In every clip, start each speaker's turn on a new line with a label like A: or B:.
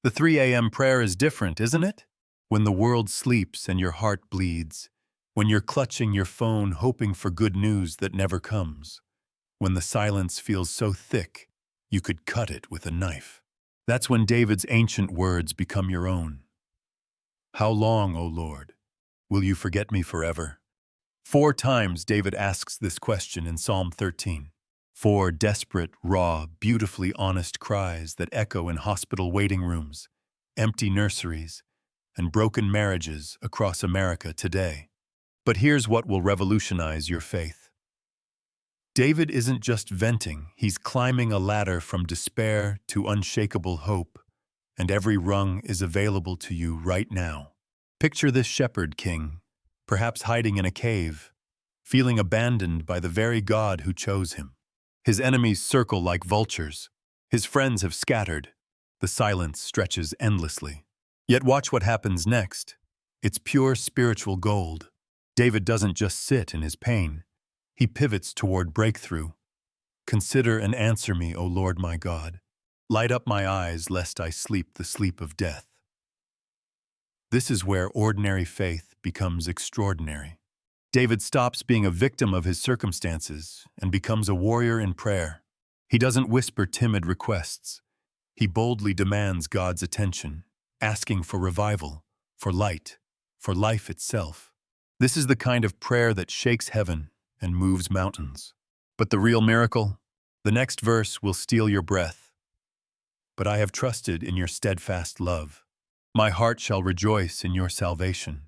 A: The 3 a.m. prayer is different, isn't it? When the world sleeps and your heart bleeds. When you're clutching your phone hoping for good news that never comes. When the silence feels so thick, you could cut it with a knife. That's when David's ancient words become your own. How long, O Lord, will you forget me forever? 4 times David asks this question in Psalm 13. 4 desperate, raw, beautifully honest cries that echo in hospital waiting rooms, empty nurseries, and broken marriages across America today. But here's what will revolutionize your faith. David isn't just venting, he's climbing a ladder from despair to unshakable hope, and every rung is available to you right now. Picture this shepherd king, perhaps hiding in a cave, feeling abandoned by the very God who chose him. His enemies circle like vultures. His friends have scattered. The silence stretches endlessly. Yet watch what happens next. It's pure spiritual gold. David doesn't just sit in his pain. He pivots toward breakthrough. Consider and answer me, O Lord my God. Light up my eyes, lest I sleep the sleep of death. This is where ordinary faith becomes extraordinary. David stops being a victim of his circumstances and becomes a warrior in prayer. He doesn't whisper timid requests. He boldly demands God's attention, asking for revival, for light, for life itself. This is the kind of prayer that shakes heaven and moves mountains. But the real miracle? The next verse will steal your breath. But I have trusted in your steadfast love. My heart shall rejoice in your salvation.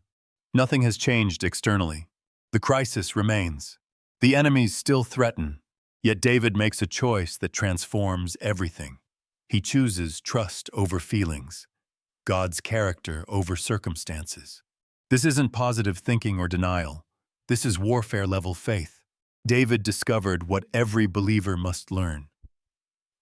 A: Nothing has changed externally. The crisis remains. The enemies still threaten, yet David makes a choice that transforms everything. He chooses trust over feelings, God's character over circumstances. This isn't positive thinking or denial. This is warfare-level faith. David discovered what every believer must learn.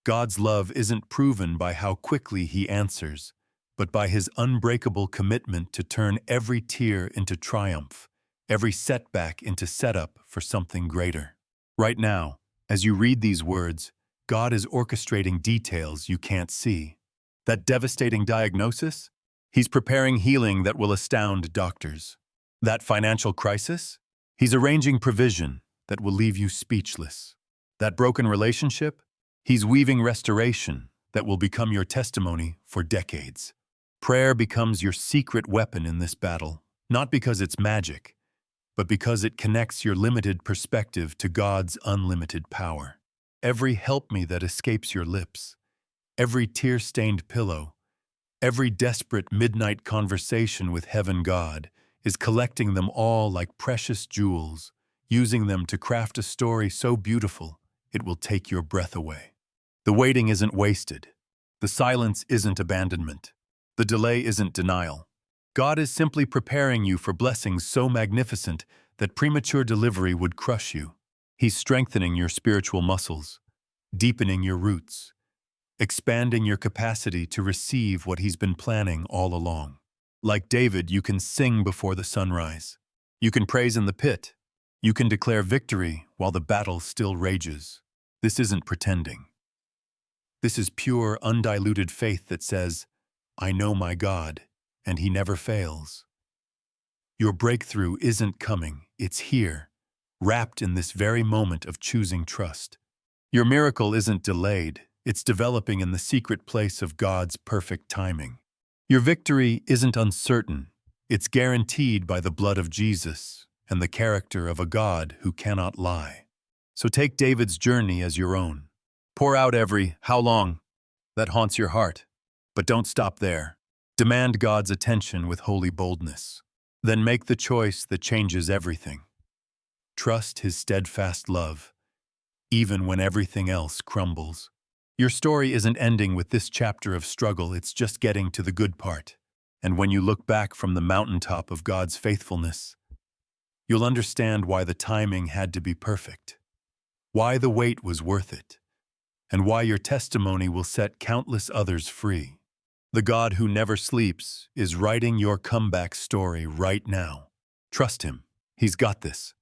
A: God's love isn't proven by how quickly he answers, but by his unbreakable commitment to turn every tear into triumph, every setback into setup for something greater. Right now, as you read these words, God is orchestrating details you can't see. That devastating diagnosis? He's preparing healing that will astound doctors. That financial crisis? He's arranging provision that will leave you speechless. That broken relationship? He's weaving restoration that will become your testimony for decades. Prayer becomes your secret weapon in this battle, not because it's magic, but because it connects your limited perspective to God's unlimited power. Every help me that escapes your lips, every tear-stained pillow, every desperate midnight conversation with heaven God is collecting them all like precious jewels, using them to craft a story so beautiful it will take your breath away. The waiting isn't wasted. The silence isn't abandonment. The delay isn't denial. God is simply preparing you for blessings so magnificent that premature delivery would crush you. He's strengthening your spiritual muscles, deepening your roots, expanding your capacity to receive what he's been planning all along. Like David, you can sing before the sunrise. You can praise in the pit. You can declare victory while the battle still rages. This isn't pretending. This is pure, undiluted faith that says, I know my God, and he never fails. Your breakthrough isn't coming, it's here, wrapped in this very moment of choosing trust. Your miracle isn't delayed, it's developing in the secret place of God's perfect timing. Your victory isn't uncertain, it's guaranteed by the blood of Jesus and the character of a God who cannot lie. So take David's journey as your own. Pour out every "how long" that haunts your heart. But don't stop there. Demand God's attention with holy boldness. Then make the choice that changes everything. Trust his steadfast love, even when everything else crumbles. Your story isn't ending with this chapter of struggle, it's just getting to the good part. And when you look back from the mountaintop of God's faithfulness, you'll understand why the timing had to be perfect, why the wait was worth it, and why your testimony will set countless others free. The God who never sleeps is writing your comeback story right now. Trust him. He's got this.